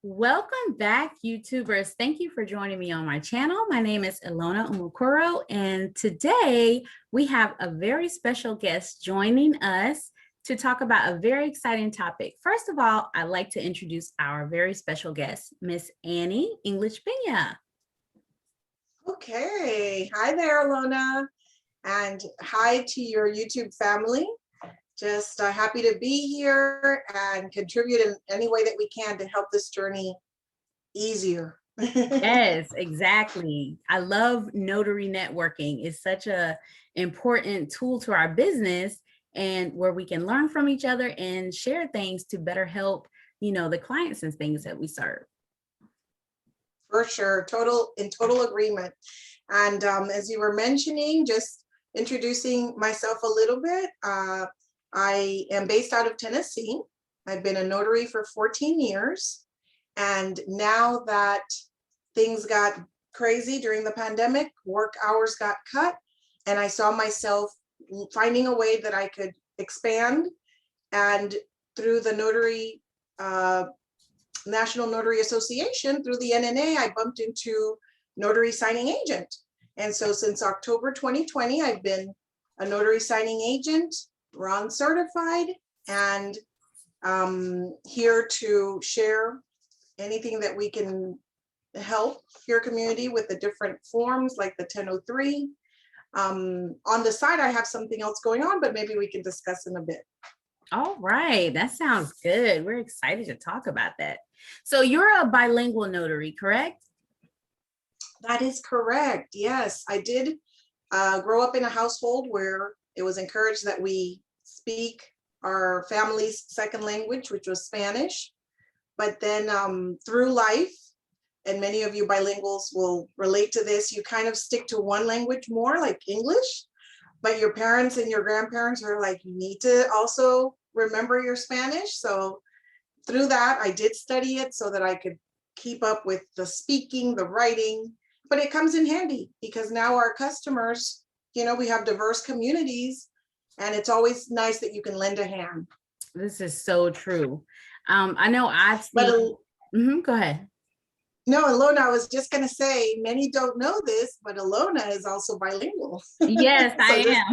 Welcome back, YouTubers. Thank you for joining me on my channel. My name is Ilona Umukuro, and today we have a very special guest joining us to talk about a very exciting topic. First of all, I'd like to introduce our very special guest, Miss Annie English Pena. Okay, hi there, Ilona, and hi to your YouTube family. Just happy to be here and contribute in any way that we can to help this journey easier. Yes, exactly. I love notary networking. It's such a important tool to our business and where we can learn from each other and share things to better help, the clients and things that we serve. For sure, in total agreement. And as you were mentioning, just introducing myself a little bit, I am based out of Tennessee. I've been a notary for 14 years. And now that things got crazy during the pandemic, work hours got cut, and I saw myself finding a way that I could expand. And through the Notary, National Notary Association, through the NNA, I bumped into notary signing agent. And so since October 2020, I've been a notary signing agent, RON certified, and here to share anything that we can help your community with the different forms like the 1003. On the side, I have something else going on, but maybe we can discuss in a bit. All right, that sounds good. We're excited to talk about that. So you're a bilingual notary, correct? That is correct. Yes, I did grow up in a household where it was encouraged that we speak our family's second language, which was Spanish. But then through life, and many of you bilinguals will relate to this, you kind of stick to one language more, like English, but your parents and your grandparents are like, you need to also remember your Spanish. So through that, I did study it so that I could keep up with the speaking, the writing, but it comes in handy because now our customers, we have diverse communities, and it's always nice that you can lend a hand. This is so true. I know I've seen, go ahead. No, Ilona, I was just going to say, many don't know this, but Ilona is also bilingual. Yes, so I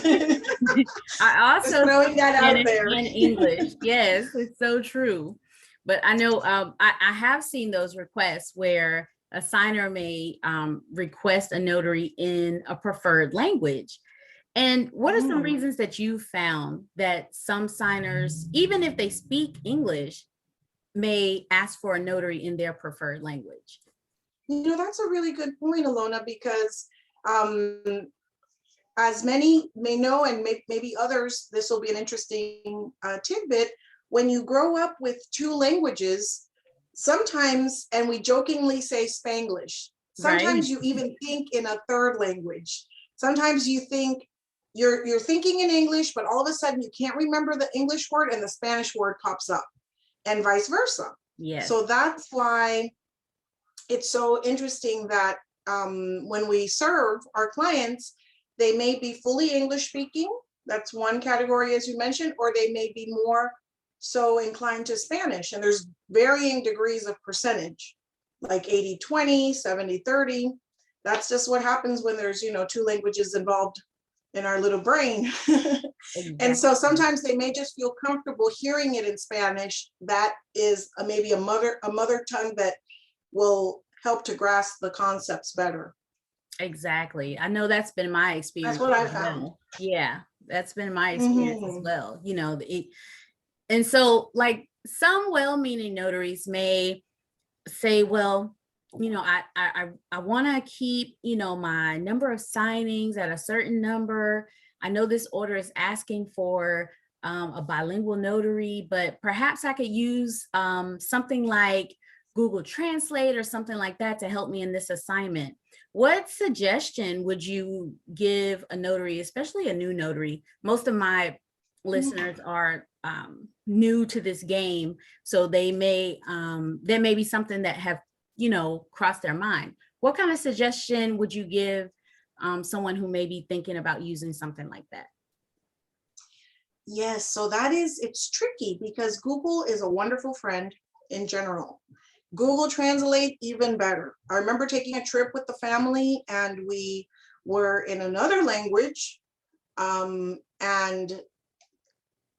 am. I also just throwing that out there. In English. Yes, it's so true. But I know I have seen those requests where a signer may request a notary in a preferred language. And what are some reasons that you found that some signers, even if they speak English, may ask for a notary in their preferred language? That's a really good point, Ilona, because as many may know, and maybe others, this will be an interesting tidbit, when you grow up with two languages, sometimes, and we jokingly say Spanglish, sometimes you even think in a third language. Sometimes you think you're thinking in English, but all of a sudden you can't remember the English word and the Spanish word pops up, and vice versa. Yes. So that's why it's so interesting that when we serve our clients, they may be fully English speaking. That's one category, as you mentioned, or they may be more so inclined to Spanish. And there's varying degrees of percentage, like 80-20, 70-30. That's just what happens when there's, two languages involved in our little brain. Exactly. And so sometimes they may just feel comfortable hearing it in Spanish. That is maybe a mother tongue that will help to grasp the concepts better. Exactly. I know that's been my experience. That's what I found. Yeah, that's been my experience as well. And so like some well-meaning notaries may say, well, I want to keep, my number of signings at a certain number. I know this order is asking for a bilingual notary, but perhaps I could use something like Google Translate or something like that to help me in this assignment. What suggestion would you give a notary, especially a new notary? Most of my listeners are new to this game, so they may there may be something that have crossed their mind. What kind of suggestion would you give someone who may be thinking about using something like that? Yes, so it's tricky because Google is a wonderful friend in general. Google Translate, even better. I remember taking a trip with the family and we were in another language, and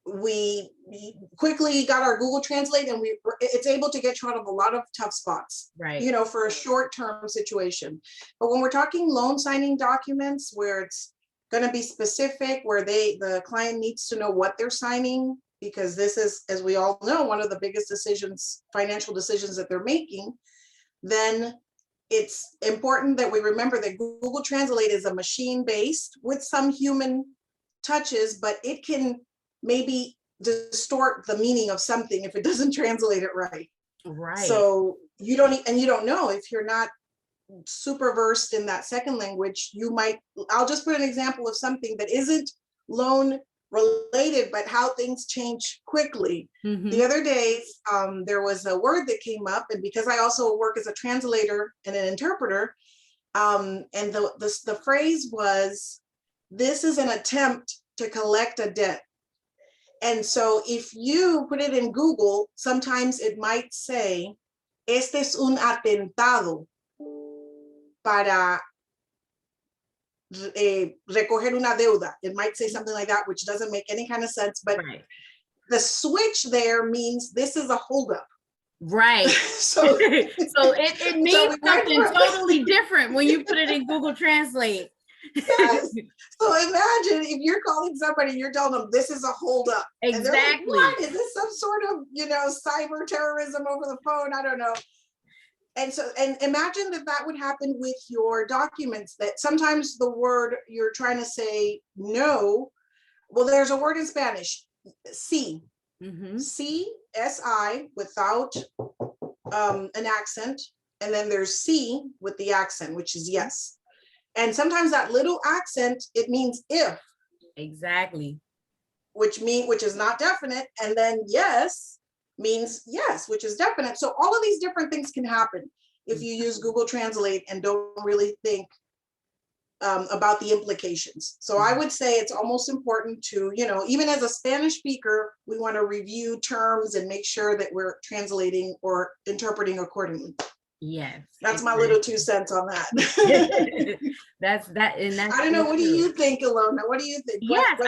we quickly got our Google Translate, and it's able to get you out of a lot of tough spots, Right. you know, for a short-term situation. But when we're talking loan signing documents where it's going to be specific, where the client needs to know what they're signing, because this is, as we all know, one of the biggest decisions, financial decisions that they're making, then it's important that we remember that Google Translate is a machine-based with some human touches, but it can maybe distort the meaning of something if it doesn't translate it right. Right. So you don't know if you're not super versed in that second language, you might, I'll just put an example of something that isn't loan related, but how things change quickly. The other day, there was a word that came up, and because I also work as a translator and an interpreter, and the phrase was, "This is an attempt to collect a debt." And so if you put it in Google, sometimes it might say, "Este es un atentado para recoger una deuda." It might say something like that, which doesn't make any kind of sense, but right. The switch there means this is a holdup. Right. So it means so something totally different when you put it in Google Translate. Yes. So imagine if you're calling somebody, you're telling them this is a holdup. Exactly. And they're like, what? Is this some sort of, cyber terrorism over the phone? I don't know. And so, and imagine that would happen with your documents, that sometimes the word you're trying to say no, well, there's a word in Spanish, sí, C-S-I, without an accent. And then there's C with the accent, which is yes. And sometimes that little accent, it means if. Exactly. Which is not definite. And then yes means yes, which is definite. So all of these different things can happen if you use Google Translate and don't really think about the implications. So I would say it's almost important to, even as a Spanish speaker, we want to review terms and make sure that we're translating or interpreting accordingly. Yes. That's my little 2 cents on that. That's I don't know. What do you think, Ilona? What do you think? Yes,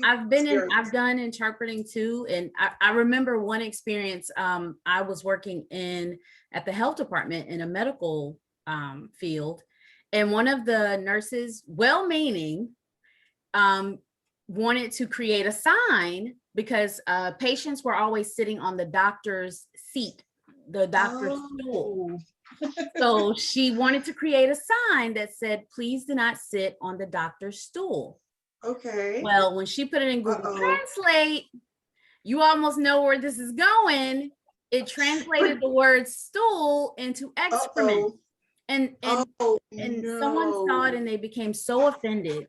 I've done interpreting too. And I remember one experience, I was working at the health department in a medical field. And one of the nurses, well-meaning, wanted to create a sign because patients were always sitting on the doctor's seat, the doctor's stool. So she wanted to create a sign that said, "Please do not sit on the doctor's stool." Okay. Well, when she put it in Google Translate, you almost know where this is going. It translated the word stool into excrement. And someone saw it and they became so offended.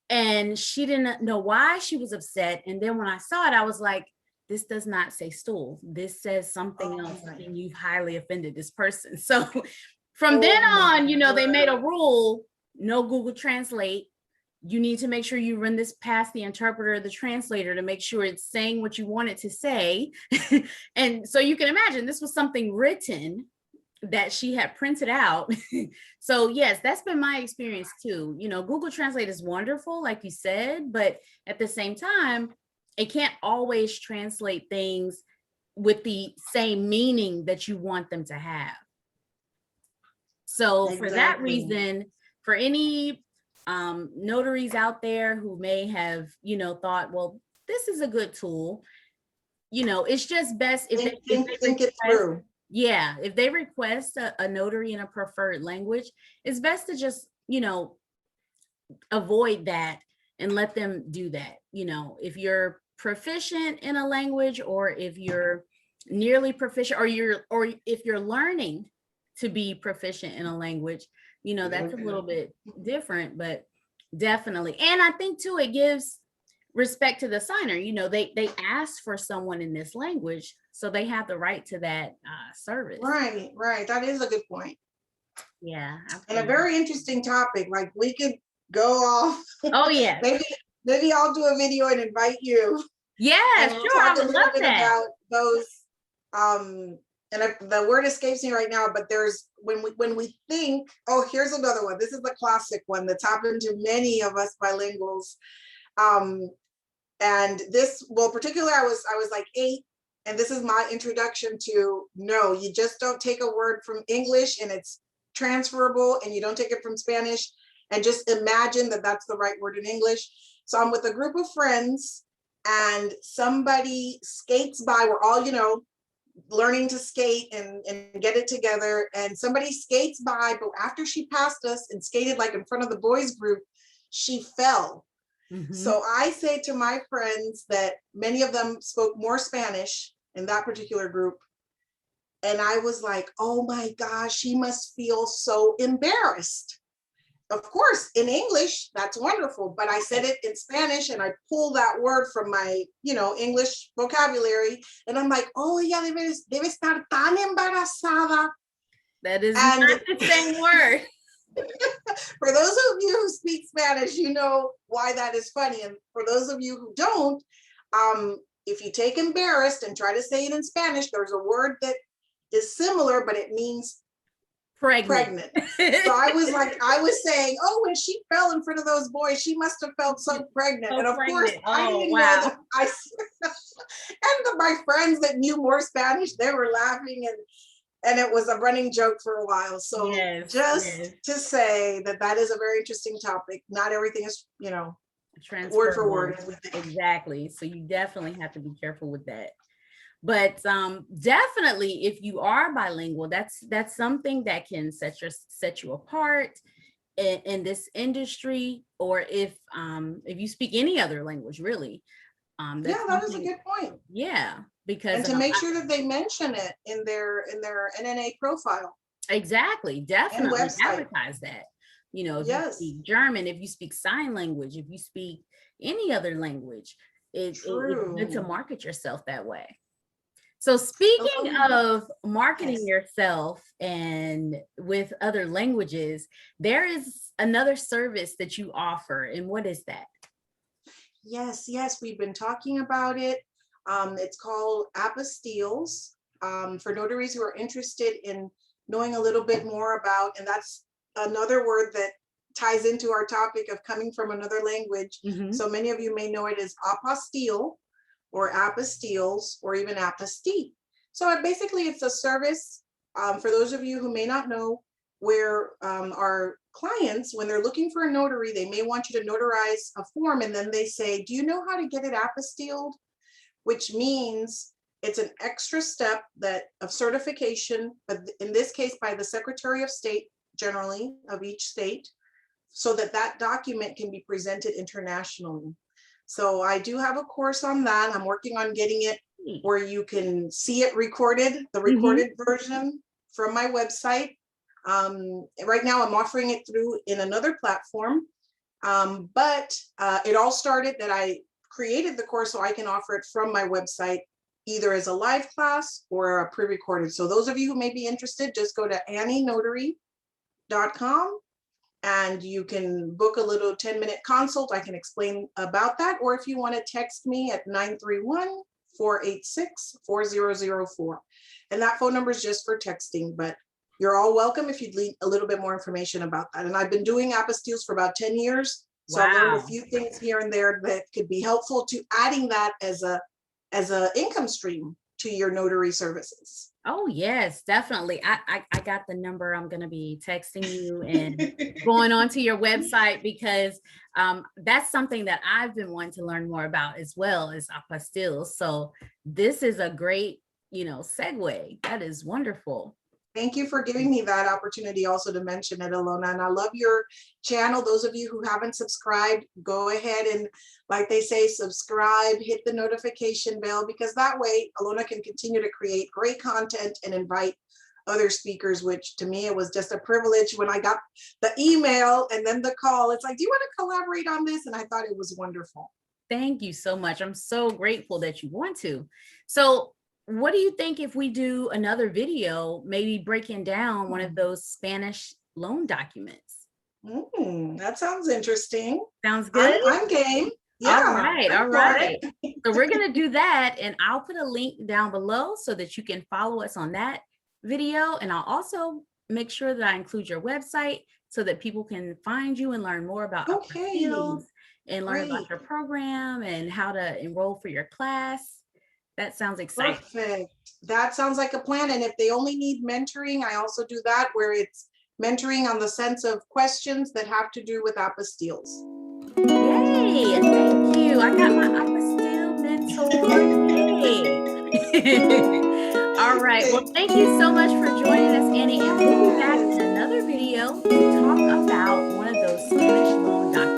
And she didn't know why she was upset. And then when I saw it, I was like, this does not say stool. This says something else, and you've highly offended this person. So from then on, they made a rule, no Google Translate. You need to make sure you run this past the interpreter or the translator to make sure it's saying what you want it to say. And so you can imagine this was something written that she had printed out. So yes, that's been my experience too. Google Translate is wonderful, like you said, but at the same time, it can't always translate things with the same meaning that you want them to have. So for that reason, for any notaries out there who may have, thought, well, this is a good tool, it's just best if they think it through. Yeah, if they request a notary in a preferred language, it's best to just, avoid that and let them do that. If you're proficient in a language, or if you're nearly proficient, or if you're learning to be proficient in a language, that's a little bit different, but definitely. And I think too, it gives respect to the signer. They asked for someone in this language, so they have the right to that service. Right. That is a good point. Yeah. Absolutely. And a very interesting topic. Like, we could go off. Oh yeah. Maybe I'll do a video and invite you. Yeah, and sure. I would love that. about those and the word escapes me right now, but there's when we think, oh, here's another one. This is the classic one that's happened to many of us bilinguals. And this, well, particularly I was like 8, and this is my introduction to, no, you just don't take a word from English and it's transferable, and you don't take it from Spanish and just imagine that that's the right word in English. So I'm with a group of friends and somebody skates by. We're all, learning to skate and get it together. And somebody skates by, but after she passed us and skated like in front of the boys group, she fell. So I say to my friends that many of them spoke more Spanish in that particular group. And I was like, oh my gosh, she must feel so embarrassed. Of course, in English, that's wonderful, but I said it in Spanish and I pulled that word from my, English vocabulary. And I'm like, oh, ella debe estar tan embarazada. That is not the same word. For those of you who speak Spanish, you know why that is funny. And for those of you who don't, if you take embarrassed and try to say it in Spanish, there's a word that is similar, but it means pregnant. So I was saying, oh, when she fell in front of those boys, she must have felt so pregnant. And of course, I didn't know that. And my friends that knew more Spanish, they were laughing, and it was a running joke for a while. So to say that is a very interesting topic. Not everything is, word for word. Exactly. So you definitely have to be careful with that. But definitely, if you are bilingual, that's something that can set you apart in this industry, or if you speak any other language, really. That is a good point. Yeah, because to make sure that they mention it in their NNA profile. Exactly, definitely advertise that. If you speak German, if you speak sign language, if you speak any other language, it's good to market yourself that way. So speaking of marketing yourself and with other languages, there is another service that you offer. And what is that? Yes, we've been talking about it. It's called Apostilles, for notaries who are interested in knowing a little bit more about, and that's another word that ties into our topic of coming from another language. So many of you may know it as apostille, or apostilles, or even apostille. So basically it's a service, for those of you who may not know, where our clients, when they're looking for a notary, they may want you to notarize a form, and then they say, do you know how to get it apostilled? Which means it's an extra step of certification, but in this case by the Secretary of State, generally of each state, so that document can be presented internationally. So I do have a course on that. I'm working on getting it where you can see it recorded, the recorded version from my website. Right now I'm offering it in another platform, but it all started that I created the course so I can offer it from my website, either as a live class or a pre-recorded. So those of you who may be interested, just go to annienotary.com. and you can book a little 10-minute consult. I can explain about that. Or if you want to text me at 931-486-4004. And that phone number is just for texting, but you're all welcome if you'd leave a little bit more information about that. And I've been doing apostilles for about 10 years. So I've learned a few things here and there that could be helpful to adding that as a income stream to your notary services. Oh, yes, definitely. I got the number. I'm going to be texting you and going onto your website, because that's something that I've been wanting to learn more about as well as apostilles. So this is a great, segue. That is wonderful. Thank you for giving me that opportunity also to mention it, Alona. And I love your channel. Those of you who haven't subscribed, go ahead and, like they say, subscribe, hit the notification bell, because that way Alona can continue to create great content and invite other speakers, which to me, it was just a privilege when I got the email and then the call. It's like, do you want to collaborate on this? And I thought it was wonderful. Thank you so much. I'm so grateful that you want to. So what do you think if we do another video, maybe breaking down one of those Spanish loan documents? That sounds interesting. Sounds good. I'm game. Yeah, All I'm for right. it. So we're going to do that, and I'll put a link down below so that you can follow us on that video. And I'll also make sure that I include your website so that people can find you and learn more about Okay, Apostilles and learn great. about your program and how to enroll for your class. That sounds exciting. Perfect. That sounds like a plan. And if they only need mentoring, I also do that where it's mentoring on the sense of questions that have to do with apostilles. Yay, thank you. I got my apostille mentor. Yay. All right. Well, thank you so much for joining us, Annie. And we'll be back in Yes. another video to talk about one of those Spanish loan documents.